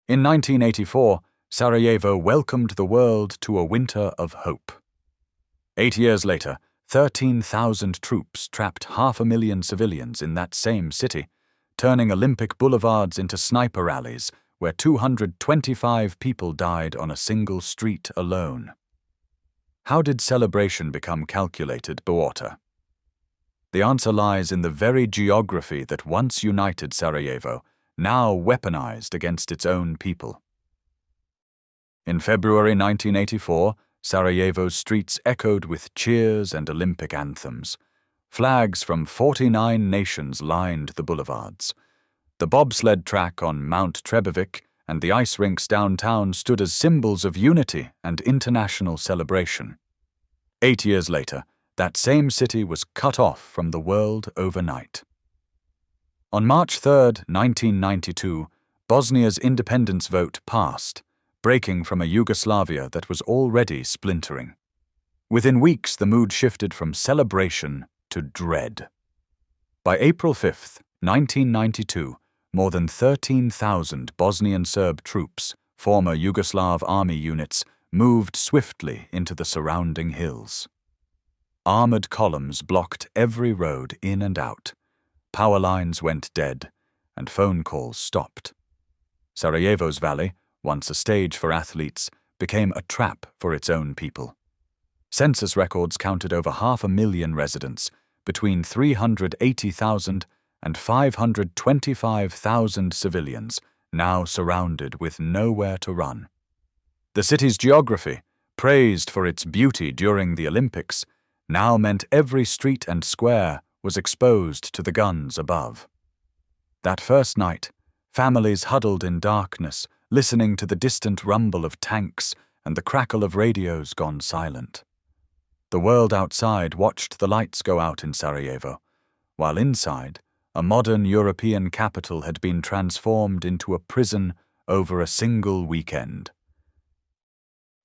In 1984, Sarajevo welcomed the world to a winter of hope. 8 years later, 13,000 troops trapped 500,000 civilians in that same city, turning Olympic boulevards into sniper alleys where 225 people died on a single street alone. How did celebration become calculated mortar? The answer lies in the very geography that once united Sarajevo, now weaponized against its own people. In February 1984, Sarajevo's streets echoed with cheers and Olympic anthems. Flags from 49 nations lined the boulevards. The bobsled track on Mount Trebevic and the ice rinks downtown stood as symbols of unity and international celebration. 8 years later, that same city was cut off from the world overnight. On March 3, 1992, Bosnia's independence vote passed, breaking from a Yugoslavia that was already splintering. Within weeks, the mood shifted from celebration to dread. By April 5, 1992, more than 13,000 Bosnian Serb troops, former Yugoslav army units, moved swiftly into the surrounding hills. Armored columns blocked every road in and out. Power lines went dead, and phone calls stopped. Sarajevo's valley, once a stage for athletes, became a trap for its own people. Census records counted over 500,000 residents, between 380,000 and 525,000 civilians, now surrounded with nowhere to run. The city's geography, praised for its beauty during the Olympics, now meant every street and square was exposed to the guns above. That first night, families huddled in darkness, listening to the distant rumble of tanks and the crackle of radios gone silent. The world outside watched the lights go out in Sarajevo, while inside, a modern European capital had been transformed into a prison over a single weekend.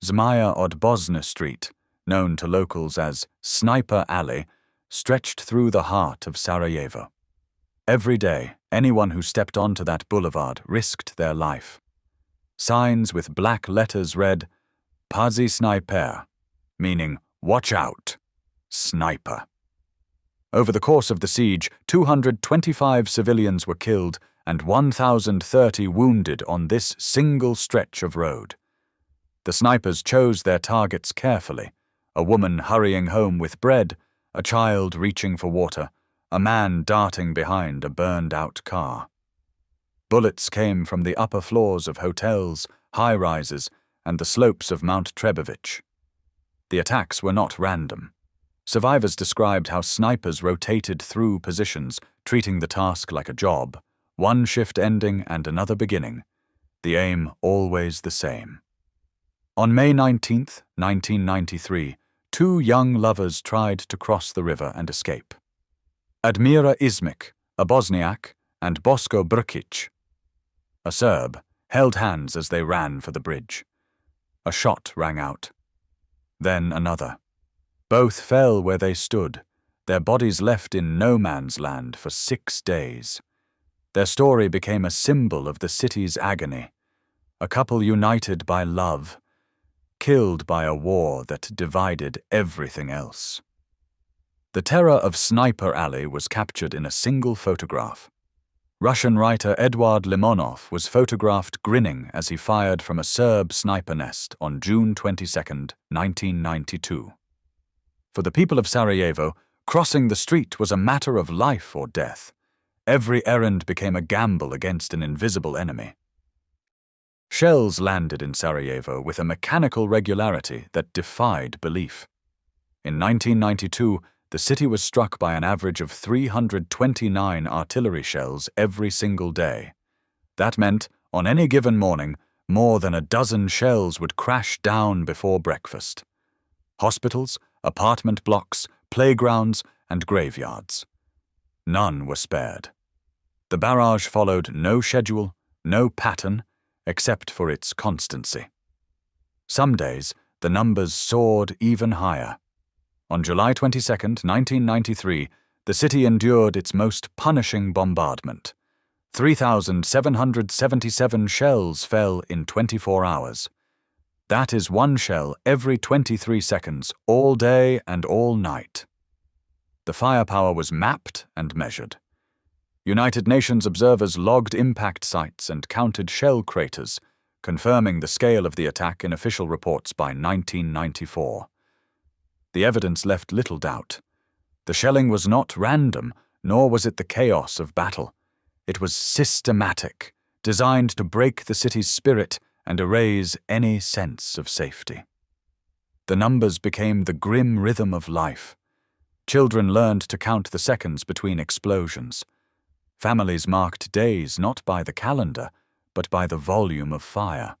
Zmaja od Bosne Street, known to locals as Sniper Alley, stretched through the heart of Sarajevo. Every day, anyone who stepped onto that boulevard risked their life. Signs with black letters read, Pazi Sniper, meaning, watch out, sniper. Over the course of the siege, 225 civilians were killed and 1,030 wounded on this single stretch of road. The snipers chose their targets carefully, a woman hurrying home with bread, a child reaching for water, a man darting behind a burned-out car. Bullets came from the upper floors of hotels, high-rises, and the slopes of Mount Trebevic. The attacks were not random. Survivors described how snipers rotated through positions, treating the task like a job, one shift ending and another beginning, the aim always the same. On May 19, 1993, two young lovers tried to cross the river and escape. Admira Ismik, a Bosniak, and Bosko Brkic, a Serb, held hands as they ran for the bridge. A shot rang out. Then another. Both fell where they stood, their bodies left in no man's land for 6 days. Their story became a symbol of the city's agony. A couple united by love, killed by a war that divided everything else. The terror of Sniper Alley was captured in a single photograph. Russian writer Eduard Limonov was photographed grinning as he fired from a Serb sniper nest on June 22, 1992. For the people of Sarajevo, crossing the street was a matter of life or death. Every errand became a gamble against an invisible enemy. Shells landed in Sarajevo with a mechanical regularity that defied belief. In 1992, the city was struck by an average of 329 artillery shells every single day. That meant, on any given morning, more than a dozen shells would crash down before breakfast. Hospitals, apartment blocks, playgrounds, and graveyards. None were spared. The barrage followed no schedule, no pattern, except for its constancy. Some days, the numbers soared even higher. On July 22, 1993, the city endured its most punishing bombardment. 3,777 shells fell in 24 hours. That is one shell every 23 seconds, all day and all night. The firepower was mapped and measured. United Nations observers logged impact sites and counted shell craters, confirming the scale of the attack in official reports by 1994. The evidence left little doubt. The shelling was not random, nor was it the chaos of battle. It was systematic, designed to break the city's spirit and erase any sense of safety. The numbers became the grim rhythm of life. Children learned to count the seconds between explosions. Families marked days not by the calendar, but by the volume of fire.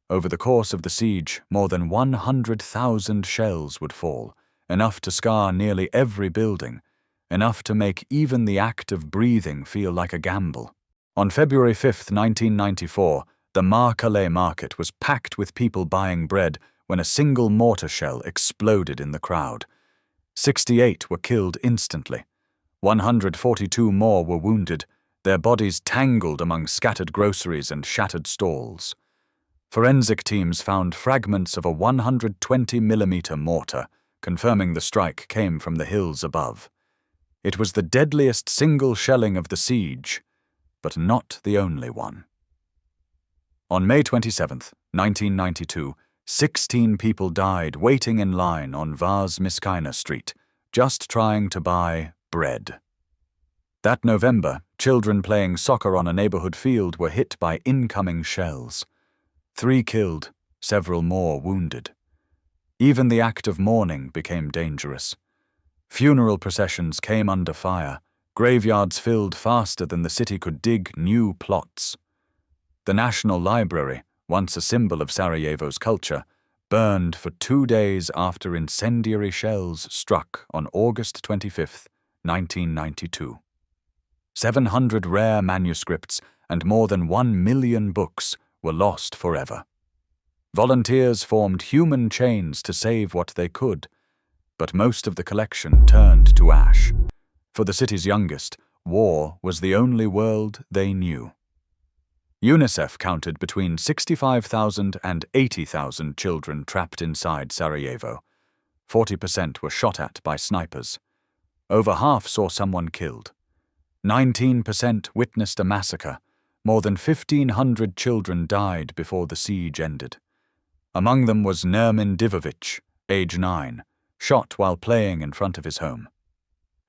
Over the course of the siege, more than 100,000 shells would fall, enough to scar nearly every building, enough to make even the act of breathing feel like a gamble. On February 5, 1994, the Calais market was packed with people buying bread when a single mortar shell exploded in the crowd. 68 were killed instantly. 142 more were wounded, their bodies tangled among scattered groceries and shattered stalls. Forensic teams found fragments of a 120mm mortar, confirming the strike came from the hills above. It was the deadliest single shelling of the siege, but not the only one. On May 27, 1992, 16 people died waiting in line on Vaz Miskaina Street, just trying to buy bread. That November, children playing soccer on a neighborhood field were hit by incoming shells. 3 killed, several more wounded. Even the act of mourning became dangerous. Funeral processions came under fire, graveyards filled faster than the city could dig new plots. The National Library, once a symbol of Sarajevo's culture, burned for 2 days after incendiary shells struck on August 25, 1992. 700 rare manuscripts and more than 1 million books were lost forever. Volunteers formed human chains to save what they could, but most of the collection turned to ash. For the city's youngest, war was the only world they knew. UNICEF counted between 65,000 and 80,000 children trapped inside Sarajevo. 40% were shot at by snipers. Over half saw someone killed. 19% witnessed a massacre. More than 1,500 children died before the siege ended. Among them was Nermin Divovic, age 9, shot while playing in front of his home.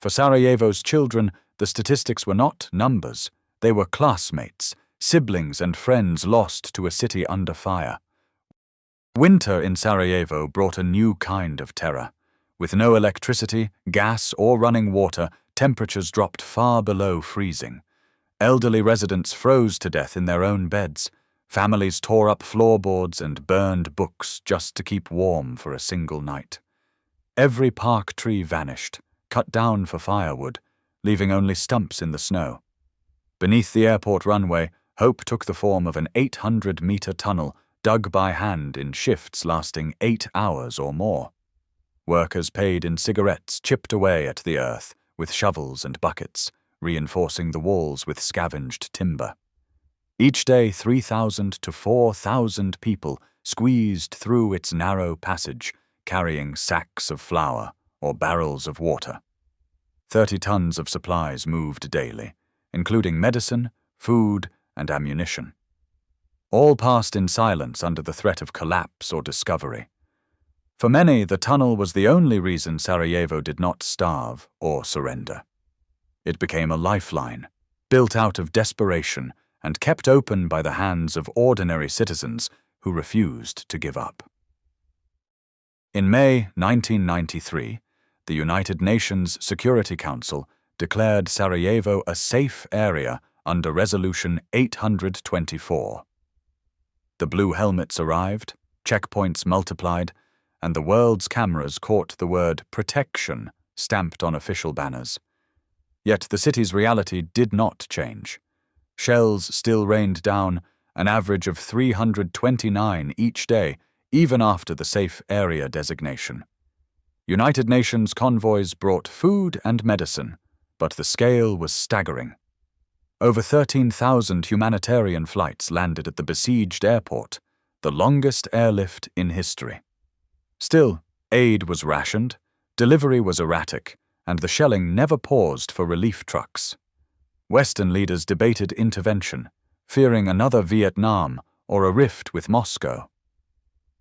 For Sarajevo's children, the statistics were not numbers. They were classmates, siblings and friends lost to a city under fire. Winter in Sarajevo brought a new kind of terror. With no electricity, gas, or running water, temperatures dropped far below freezing. Elderly residents froze to death in their own beds. Families tore up floorboards and burned books just to keep warm for a single night. Every park tree vanished, cut down for firewood, leaving only stumps in the snow. Beneath the airport runway, hope took the form of an 800-meter tunnel dug by hand in shifts lasting 8 hours or more. Workers paid in cigarettes chipped away at the earth with shovels and buckets, reinforcing the walls with scavenged timber. Each day 3,000 to 4,000 people squeezed through its narrow passage, carrying sacks of flour or barrels of water. 30 tons of supplies moved daily, including medicine, food, and ammunition. All passed in silence under the threat of collapse or discovery. For many, the tunnel was the only reason Sarajevo did not starve or surrender. It became a lifeline, built out of desperation and kept open by the hands of ordinary citizens who refused to give up. In May 1993, the United Nations Security Council declared Sarajevo a safe area under Resolution 824. The blue helmets arrived, checkpoints multiplied, and the world's cameras caught the word protection stamped on official banners. Yet the city's reality did not change. Shells still rained down, an average of 329 each day, even after the safe area designation. United Nations convoys brought food and medicine, but the scale was staggering. Over 13,000 humanitarian flights landed at the besieged airport, the longest airlift in history. Still, aid was rationed, delivery was erratic, and the shelling never paused for relief trucks. Western leaders debated intervention, fearing another Vietnam or a rift with Moscow.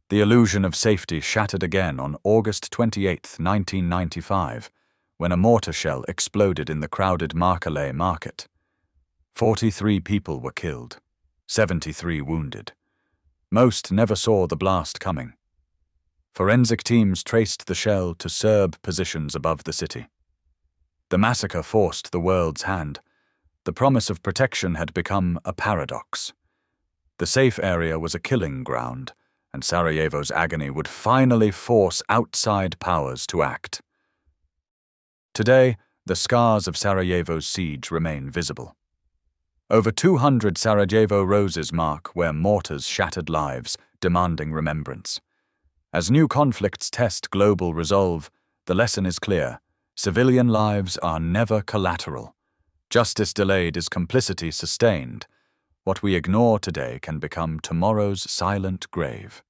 The illusion of safety shattered again on August 28, 1995, when a mortar shell exploded in the crowded Markeley market. 43 people were killed, 73 wounded. Most never saw the blast coming. Forensic teams traced the shell to Serb positions above the city. The massacre forced the world's hand. The promise of protection had become a paradox. The safe area was a killing ground, and Sarajevo's agony would finally force outside powers to act. Today, the scars of Sarajevo's siege remain visible. Over 200 Sarajevo roses mark where mortars shattered lives, demanding remembrance. As new conflicts test global resolve, the lesson is clear: civilian lives are never collateral. Justice delayed is complicity sustained. What we ignore today can become tomorrow's silent grave.